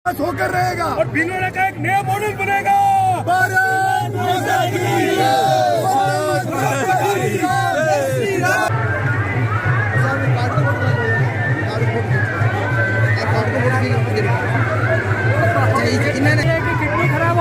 होकर रहेगा और भिलवाड़ा का एक नया मॉडल बनेगा। भारत माता की जय। भारत माता की जय। किडनी खराब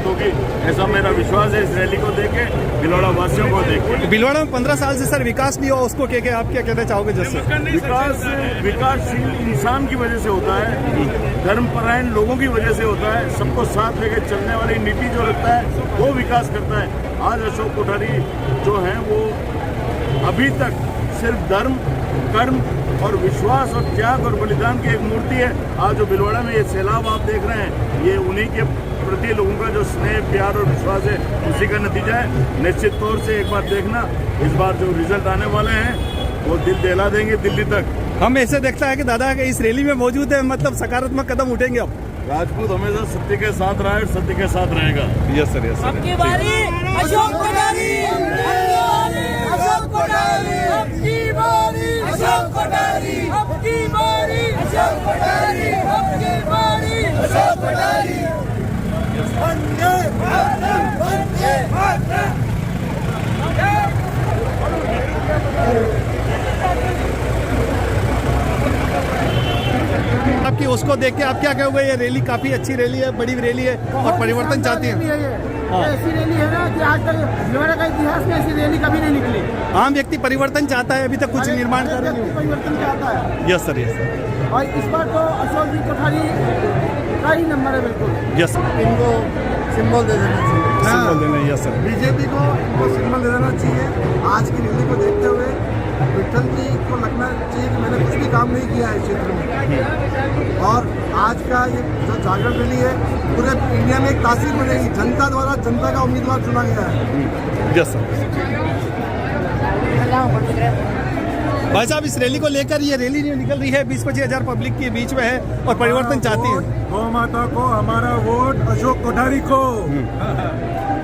हो गई। ऐसा मेरा विश्वास है इस रैली को देके, भिलवाड़ा वासियों को देके। भिलवाड़ा में 15 साल से सर विकास नहीं हुआ, उसको क्या आप क्या कहना चाहोगे? जैसे विकासशील इंसान की वजह से होता है, धर्मपरायण लोगों की वजह से होता है, सबको साथ लेकर चलने वाली नीति जो रखता है वो विकास करता है। आज अशोक कोठारी जो है वो अभी तक सिर्फ धर्म, कर्म और विश्वास और त्याग और बलिदान की एक मूर्ति है। आज जो भिलवाड़ा में ये सैलाब आप देख रहे हैं, ये उन्हीं के प्रति लोगों का जो स्नेह, प्यार और विश्वास है, उसी का नतीजा है। निश्चित तौर से एक बार देखना, इस बार जो रिजल्ट आने वाले हैं वो दिल दहला देंगे दिल्ली तक। हम ऐसे देखता है कि दादा के इस रैली में मौजूद है, मतलब सकारात्मक कदम उठेंगे अब। राजपूत हमेशा सत्य के साथ रहा है, सत्य के साथ रहेगा। Yes sir, yes sir. आपकी बारी अशोक कोठारी, अशोक कोठारी, आपकी बारी अशोक कोठारी, आपकी बारी अशोक कोठारी, आपकी बारी अशोक कोठारी। वंदे मातरम, वंदे मातरम। आपकी उसको देख के आप क्या कहोगे? ये रैली काफी अच्छी रैली है, बड़ी रैली है और परिवर्तन चाहती है। हाँ। ऐसी रैली है ना कि आज तक भिलवाड़ा का इतिहास में ऐसी रैली कभी नहीं निकली। आम व्यक्ति परिवर्तन चाहता है, अभी तक कुछ निर्माण कर रहे व्यक्ति परिवर्तन चाहता है। यस सर, यस सर, और इस बार तो अशोक जी कोठारी का ही नंबर है बिल्कुल। यस इनको सिंबल दे देना चाहिए। सिंबल देना, यस सर। बीजेपी को इनको सिंबल दे देना चाहिए। आज की रैली को देखते हुए विठल जी को लगना चाहिए कि मैंने कुछ भी काम नहीं किया है इस क्षेत्र में। और आज का ये जो जागरण रैली है पूरे इंडिया में एक तासीर बनेगी। जनता द्वारा जनता का उम्मीदवार चुना गया है। Yes sir. भाई साहब, इस रैली को लेकर, ये रैली निकल रही है 20-25 हज़ार पब्लिक के बीच में है और परिवर्तन चाहती है। गौ माता को हमारा वोट अशोक कोठारी को।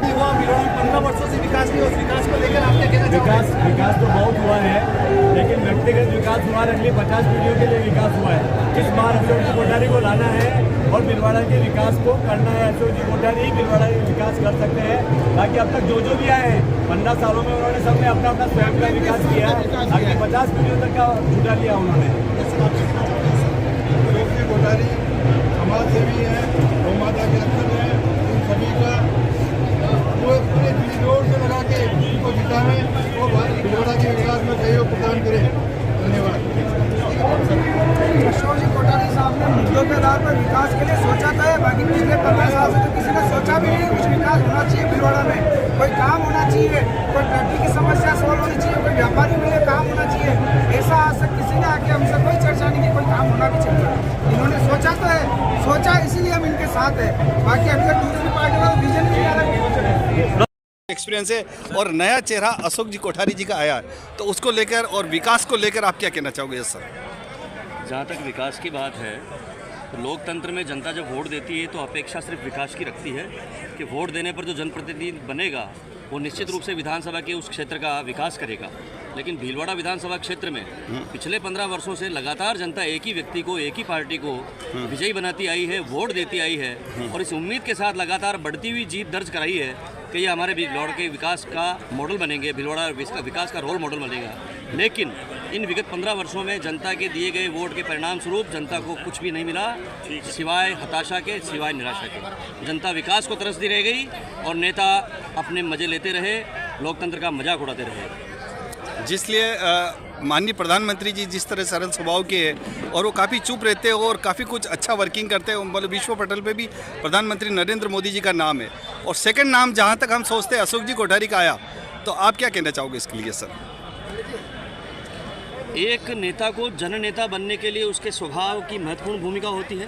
15 वर्षों से विकास नहीं, उस विकास को लेकर आपने कहना चाहोगे? विकास तो बहुत हुआ है, लेकिन व्यक्तिगत विकास हुआ, अगली 50 पीढ़ियों के लिए विकास हुआ है। इस बार अशोक जी कोठारी को लाना है और भिलवाड़ा के विकास को करना है। अशोक जी कोठारी ही भिलवाड़ा का विकास कर सकते हैं। बाकी अब तक जो भी आए हैं 15 सालों में उन्होंने सबने अपना अपना स्वयं का विकास किया है। अगली 50 पीढ़ियों तक का झूठा लिया उन्होंने। अशोक जी कोठारी समाज सेवी है, गौ माता के अंदर है, उन सभी का पूरे जोर से लगा के उनको जिताएं और भिलवाड़ा के विकास में सहयोग प्रदान करें। धन्यवाद। अशोक जी कोठारी साहब ने मुद्दों के आधार पर विकास के लिए सोचा था। बाकी पिछले 15 साल से तो किसी ने सोचा भी नहीं। कुछ विकास होना चाहिए भिलवाड़ा में, कोई काम होना चाहिए, कोई ट्रैफिक की समस्या सॉल्व होनी चाहिए, कोई व्यापारी मिले काम होना चाहिए। ऐसा आज तक किसी ने आके हमसे कोई चर्चा नहीं की कोई काम होना भी चाहिए। इन्होंने सोचा तो है, सोचा इसीलिए हम इनके साथ है। बाकी अभी तक दूसरी पार्टी का विजन नहीं आ रहा। एक्सपीरियंस है और नया चेहरा अशोक जी कोठारी जी का आया है, तो उसको लेकर और विकास को लेकर आप क्या कहना चाहोगे? Yes sir. जहाँ तक विकास की बात है, तो लोकतंत्र में जनता जब वोट देती है तो अपेक्षा सिर्फ विकास की रखती है कि वोट देने पर जो जनप्रतिनिधि बनेगा वो निश्चित रूप से विधानसभा के उस क्षेत्र का विकास करेगा। लेकिन भीलवाड़ा विधानसभा क्षेत्र में पिछले 15 वर्षों से लगातार जनता एक ही व्यक्ति को, एक ही पार्टी को विजयी बनाती आई है, वोट देती आई है और इस उम्मीद के साथ लगातार बढ़ती हुई जीत दर्ज कराई है कि ये हमारे भीलवाड़ा के विकास का मॉडल बनेंगे, भीलवाड़ा विकास का रोल मॉडल बनेगा। लेकिन इन विगत 15 वर्षों में जनता के दिए गए वोट के परिणाम स्वरूप जनता को कुछ भी नहीं मिला सिवाय हताशा के, सिवाय निराशा के। जनता विकास को तरसती रह गई और नेता अपने मजे लेते रहे, लोकतंत्र का मजाक उड़ाते रहे। जिसलिए माननीय प्रधानमंत्री जी जिस तरह सरल स्वभाव के हैं और वो काफ़ी चुप रहते हैं और काफ़ी कुछ अच्छा वर्किंग करते हैं, मतलब विश्व पटल पे भी प्रधानमंत्री नरेंद्र मोदी जी का नाम है। और सेकंड नाम जहाँ तक हम सोचते हैं अशोक जी कोठारी का आया, तो आप क्या कहना चाहोगे इसके लिए सर? एक नेता को जननेता बनने के लिए उसके स्वभाव की महत्वपूर्ण भूमिका होती है।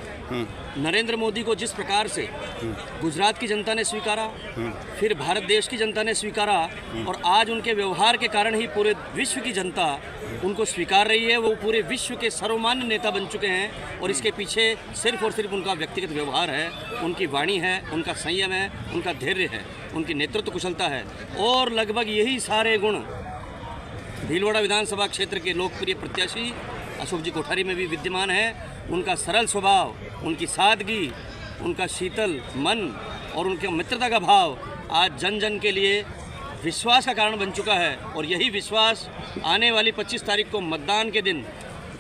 नरेंद्र मोदी को जिस प्रकार से गुजरात की जनता ने स्वीकारा, फिर भारत देश की जनता ने स्वीकारा और आज उनके व्यवहार के कारण ही पूरे विश्व की जनता उनको स्वीकार रही है। वो पूरे विश्व के सर्वमान्य नेता बन चुके हैं और इसके पीछे सिर्फ और सिर्फ उनका व्यक्तिगत व्यवहार है, उनकी वाणी है, उनका संयम है, उनका धैर्य है, उनकी नेतृत्व कुशलता है और लगभग यही सारे गुण भीलवाड़ा विधानसभा क्षेत्र के लोकप्रिय प्रत्याशी अशोक जी कोठारी में भी विद्यमान है। उनका सरल स्वभाव, उनकी सादगी, उनका शीतल मन और उनके मित्रता का भाव आज जन जन के लिए विश्वास का कारण बन चुका है और यही विश्वास आने वाली 25 तारीख को मतदान के दिन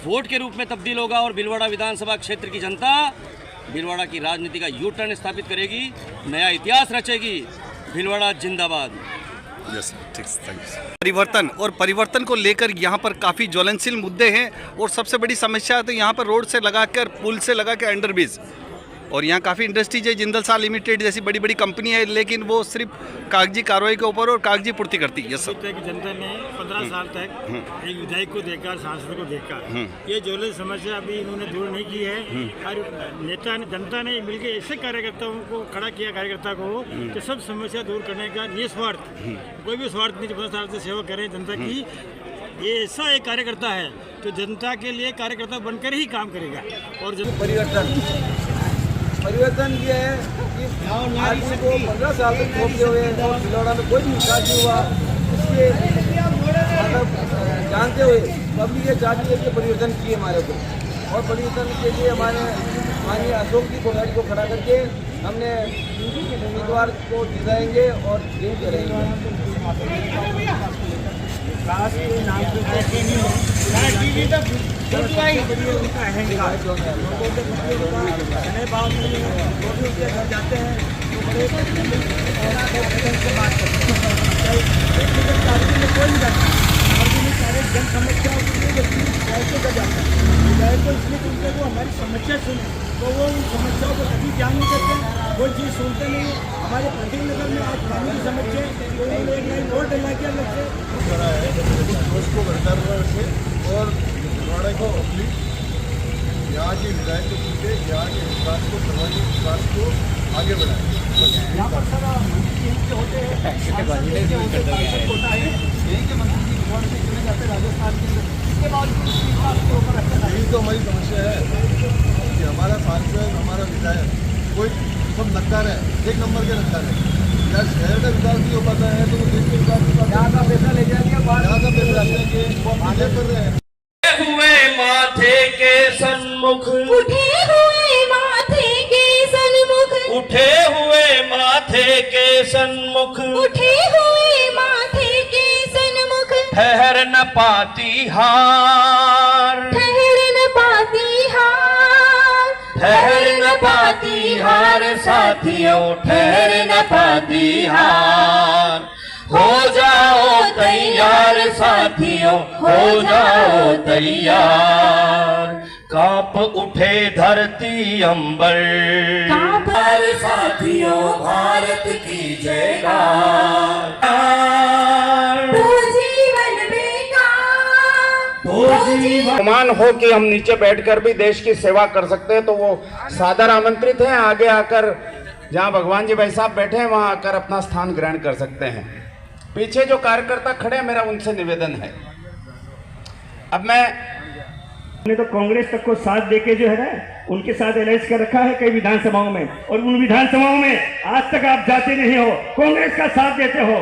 वोट के रूप में तब्दील होगा और भीलवाड़ा विधानसभा क्षेत्र की जनता भीलवाड़ा की राजनीति का यू टर्न स्थापित करेगी, नया इतिहास रचेगी। भीलवाड़ा जिंदाबाद। यस, ठीक, थैंक यू। परिवर्तन और परिवर्तन को लेकर यहाँ पर काफ़ी ज्वलनशील मुद्दे हैं और सबसे बड़ी समस्या तो यहाँ पर रोड से लगाकर, पुल से लगा के अंडरब्रिज, और यहाँ काफ़ी इंडस्ट्रीज है, जिंदल साल लिमिटेड जैसी बड़ी बड़ी कंपनी है, लेकिन वो सिर्फ कागजी कार्रवाई के ऊपर और कागजी पूर्ति करती है। Yes sir. जनता ने 15 साल तक एक विधायक को देखकर, सांसद को देखकर ये ज्वलंत समस्या अभी इन्होंने दूर नहीं की है और नेता ने, जनता ने मिलकर ऐसे कार्यकर्ताओं को खड़ा किया, कार्यकर्ता को, कि सब समस्या दूर करने का निस्वार्थ, कोई भी स्वार्थ नहीं, 15 साल से सेवा करें जनता की। ये ऐसा एक कार्यकर्ता है तो जनता के लिए कार्यकर्ता बनकर ही काम करेगा। और परिवर्तन ये है कि आदमी को 15 साल तक छोड़ते हुए और भिलवाड़ा में कोई भी विकास नहीं हुआ, इसके मतलब जानते हुए पब्लिक ये चाहती है कि परिवर्तन किए हमारे को, और परिवर्तन के लिए हमारे माननीय अशोक जी कोठारी को खड़ा करके हमने उम्मीदवार को जिताएंगे और जीत करेंगे। जाते हैं बड़े से बात करते हैं। कोई नहीं जाता, सारे जन समस्याओं के लिए व्यक्ति विधायकों का जाता है। विधायक को इसलिए चुनते वो हमारी समस्या सुने, तो वो उन समस्याओं को कभी ध्यान नहीं देते, कोई चीज़ सुनते नहीं। हमारे प्रदीप नगर में आज पानी की समस्या है, तो उन्होंने एक लाइन और डला के अलग से उसको बेहतर से और भिलवाड़ा को अपनी यहाँ की विधायक को चुनके यहाँ के विकास को करवाने विकास को आगे बढ़ाए। यहाँ पर सर मंत्री के होते हैं, होता है यही के मंत्री जी भिलवाड़ा से चुने जाते हैं राजस्थान के अंदर। इसके बावजूद के ऊपर रखा यही तो हमारी समस्या है कि हमारा सांसद हमारा विधायक कोई सब नक्कार है, एक नंबर के नक्कार है। या शहर का विकास नहीं हो पाता है तो वो देश के विकास यहाँ का पैसा ले जाएंगे, यहाँ का पैसा लेंगे वो आगे कर रहे हैं। हुए माथे के सन्मुख उठे हुए माथे के सन्मुख उठे हुए माथे के सन्मुख उठे हुए माथे के सन्मुख ठहर न पाती हार ठहर न पाती हार ठहर न पाती हार साथियों ठहर न पाती हार हो जाओ तैयार साथियों हो जाओ तैयार कांप उठे धरती अंबर कांप साथियों भारत की जयकार तो जीवन बेकार तो जीवन सम्मान हो कि हम नीचे बैठकर भी देश की सेवा कर सकते हैं, तो वो सादर आमंत्रित हैं। आगे आकर जहां भगवान जी भाई साहब बैठे हैं वहां आकर अपना स्थान ग्रहण कर सकते हैं। पीछे जो कार्यकर्ता खड़े हैं, मेरा उनसे निवेदन है। अब मैं तो कांग्रेस तक को साथ देके जो है ना उनके साथ अलायंस कर रखा है कई विधानसभाओं में, और उन विधानसभाओं में आज तक आप जाते नहीं हो, कांग्रेस का साथ देते हो।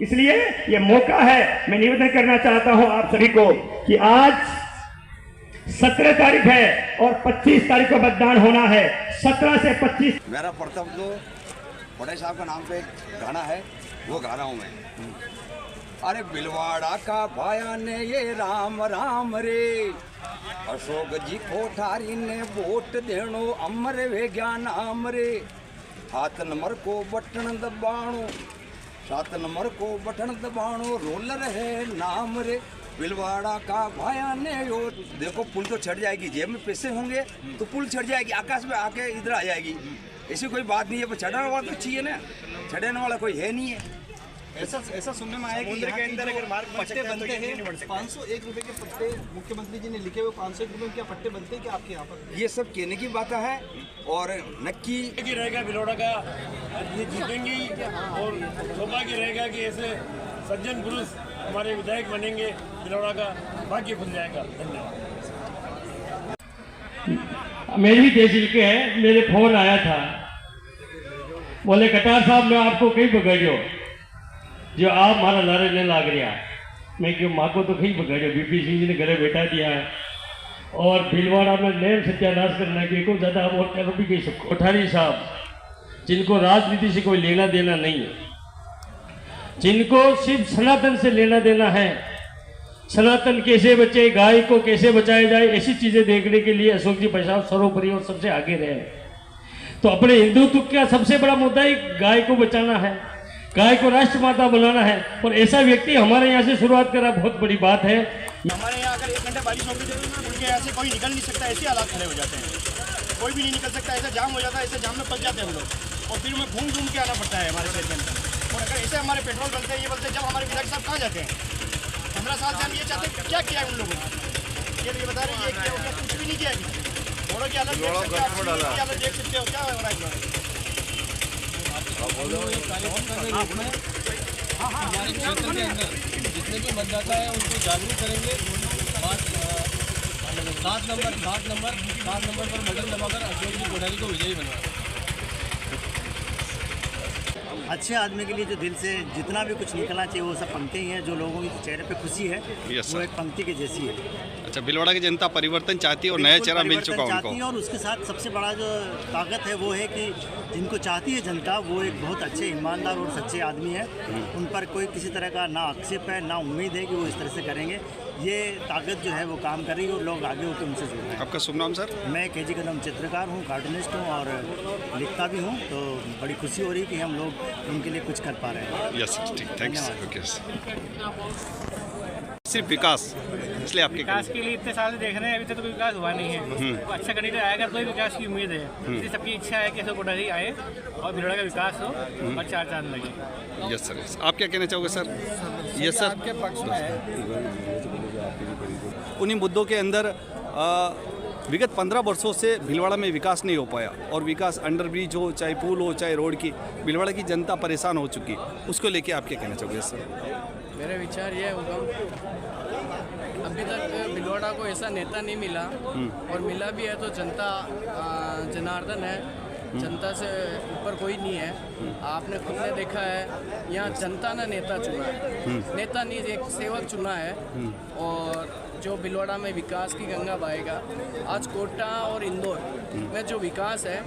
इसलिए ये मौका है, मैं निवेदन करना चाहता हूं आप सभी को कि आज 17 तारीख है और 25 तारीख को मतदान होना है। 17 से 25 मेरा प्रथम जो बड़े साहब का नाम पे एक गाना है वो गा रहा हूँ मैं। अरे भिलवाड़ा का भाया ने ये राम राम रे अशोक जी कोठारी ने वोट देनो अमर वे ज्ञान अमरे 7 नंबर को बटन दबाणो 7 नंबर को बटन दबाणो रोलर है नाम रे भिलवाड़ा का भाया ने यो देखो पुल तो चढ़ जाएगी, जेब में पैसे होंगे तो पुल चढ़ जाएगी, आकाश में आके इधर आ जाएगी। ऐसी कोई बात नहीं है, पर चढ़ने वाला तो चाहिए ना, चढ़ने वाला कोई है नहीं है। ऐसा सुनने में आया कि के अंदर अगर मार्ग पट्टे बनते हैं 501 रुपए के पट्टे मुख्यमंत्री जी ने लिखे हुए 501 रुपए क्या पट्टे बनते हैं क्या आपके यहाँ पर? ये सब कहने की बात है और नक्की रहेगा भिलवाड़ा का ये जीतेंगी और सौभाग्य रहेगा कि ऐसे सज्जन पुरुष हमारे विधायक बनेंगे, भिलवाड़ा का भाग्य खुल जाएगा। धन्यवाद। मेरी भी तहसील के है, मेरे फोन आया था, बोले कटार साहब मैं आपको कहीं पकड़ियो जो आप मारा नारे नहीं लाग रहा। मैं क्यों माँ को तो कहीं पकड़ियो, बीपी सिंह जी ने घरे बैठा दिया है और भिलवाड़ा में नैन सत्यानाश करना के को ज़्यादा और कर भी कही सकते। कोठारी साहब जिनको राजनीति से कोई लेना देना नहीं है, जिनको सिर्फ सनातन से लेना देना है, सनातन कैसे बचे, गाय को कैसे बचाया जाए, ऐसी चीज़ें देखने के लिए अशोक जी भाई साहब सर्वोपरि और सबसे आगे रहे। तो अपने हिंदुत्व का सबसे बड़ा मुद्दा ही गाय को बचाना है, गाय को राष्ट्रमाता बनाना है, और ऐसा व्यक्ति हमारे यहाँ से शुरुआत करा, बहुत बड़ी बात है। हमारे यहाँ अगर 1 घंटे बारिश होगी तो उनके यहाँ से कोई निकल नहीं सकता, ऐसे हालात खड़े हो जाते हैं, कोई भी नहीं निकल सकता, ऐसा जाम हो जाता है, ऐसे जाम में फंस जाते हैं हम लोग, और फिर हमें घूम घूम के आना पड़ता है हमारे शहर के अंदर। और अगर ऐसे हमारे पेट्रोल बनते हैं, ये बनते हैं, जब हमारे विधायक साहब कहाँ जाते हैं? 15 साल से हम ये चाहते हैं क्या किया है उन लोगों ने, ये बता रहे हैं ये किया हो गया, कुछ भी नहीं किया। घोड़ों की हालत देख सकते हो, क्या हो रहा है? हमारे क्षेत्र के अंदर जितने भी मतदाता हैं उनको जागरूक करेंगे। 7 नंबर पर बटन दबाकर अशोक जी कोठारी को विजयी बनवाएं। अच्छे आदमी के लिए जो दिल से जितना भी कुछ निकलना चाहिए वो सब पंक्ति हैं, जो लोगों के चेहरे पे खुशी है वो एक पंक्ति की जैसी है। अच्छा, भिलवाड़ा की जनता परिवर्तन चाहती है और नया चेहरा मिल चुका उनको, और उसके साथ सबसे बड़ा जो ताकत है वो है कि जिनको चाहती है जनता वो एक बहुत अच्छे ईमानदार और सच्चे आदमी है। उन पर कोई किसी तरह का ना आक्षेप है ना उम्मीद है कि वो इस तरह से करेंगे। ये ताकत जो है वो काम कर रही है और लोग आगे होकर उनसे जुड़ रहे हैं। आपका शुभ नाम सर? मैं KG कदम चित्रकार हूँ, कार्टूनिस्ट हूँ और लिखता भी हूँ। तो बड़ी खुशी हो रही है कि हम लोग उनके लिए कुछ कर पा रहे हैं। यस ठीक, थैंक यू सर। ओके सिर्फ विकास इसलिए आपके विकास के लिए इतने साल से देख रहे हैं, अभी तक तो कोई विकास हुआ नहीं है। तो अच्छा कैंडिडेट आएगा तो ही विकास की उम्मीद है। इसलिए सबकी इच्छा है कि अशोक कोठारी आए और भिलवाड़ा का विकास हो और चार चांद लगे। Yes sir. आप क्या कहना चाहोगे सर? Yes sir. आपके पक्ष में है। उन्हीं मुद्दों के अंदर विगत 15 वर्षों से भीलवाड़ा में विकास नहीं हो पाया और विकास अंडरब्रिज हो, चाहे पुल हो, चाहे रोड की, भीलवाड़ा की जनता परेशान हो चुकी। उसको लेके आप क्या कहना चाहोगे सर? मेरा विचार यह होगा, अभी तक भीलवाड़ा को ऐसा नेता नहीं मिला और मिला भी है तो जनता जनार्दन है, जनता से ऊपर कोई नहीं है। आपने खुद ने देखा है यहाँ जनता ने नेता चुना है, नेता नहीं एक सेवक चुना है। और जो भीलवाड़ा में विकास की गंगा बहेगा। आज कोटा और इंदौर में जो विकास है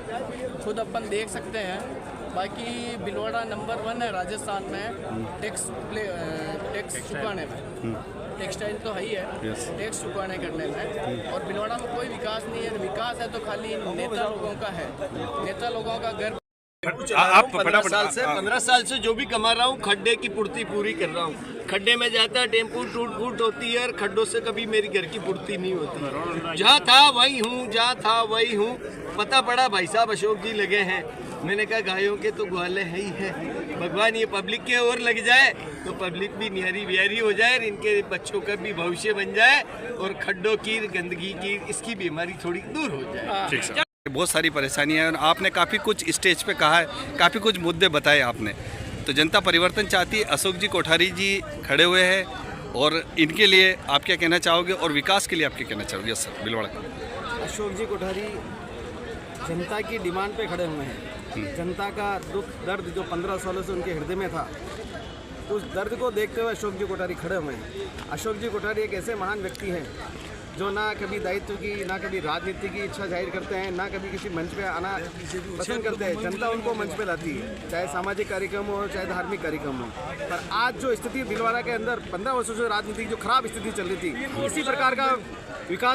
खुद अपन देख सकते हैं। बाकी भीलवाड़ा नंबर 1 है राजस्थान में टैक्स चुकाने में। टेक्सटाइल तो है ही है, टैक्स चुकाने करने में। और भीलवाड़ा में कोई विकास नहीं है। विकास है तो खाली नेता लोगों का है, नेता लोगों का घर। आप 15 साल से जो भी कमा रहा हूँ खड्डे की पूर्ति पूरी कर रहा हूँ। खड्डे में जाता है टेम्पू, टूट फूट होती है और खड्डों से कभी मेरी घर की पूर्ति नहीं होती। जहाँ था वही हूँ, जहाँ था वही हूँ। पता पड़ा भाई साहब अशोक जी लगे हैं। मैंने कहा गायों के तो ग्वाले है ही है, भगवान ये पब्लिक के ओर लग जाए तो पब्लिक भी नियारी बियारी हो जाए, इनके बच्चों का भी भविष्य बन जाए और खड्डों की गंदगी की इसकी बीमारी थोड़ी दूर हो जाए। ठीक सर। बहुत सारी परेशानियां हैं और आपने काफ़ी कुछ स्टेज पे कहा है, काफ़ी कुछ मुद्दे बताए आपने। तो जनता परिवर्तन चाहती है, अशोक जी कोठारी जी खड़े हुए हैं और इनके लिए आप क्या कहना चाहोगे और विकास के लिए आप क्या कहना चाहोगे? यस सर, भीलवाड़ा का। अशोक जी कोठारी जनता की डिमांड पे खड़े हुए हैं। जनता का दुख दर्द जो 15 से उनके हृदय में था, उस दर्द को देखते हुए अशोक जी कोठारी खड़े हुए हैं। अशोक जी कोठारी एक ऐसे महान व्यक्ति हैं जो ना कभी दायित्व की ना कभी राजनीति की इच्छा जाहिर करते हैं, ना कभी किसी मंच पे आना पसंद करते हैं। जनता उनको मंच पे लाती है, चाहे सामाजिक कार्यक्रम हो चाहे धार्मिक कार्यक्रम हो। पर आज जो स्थिति भीलवाड़ा के अंदर 15 वर्षों से राजनीति की जो खराब स्थिति चल रही थी, इसी प्रकार का विकास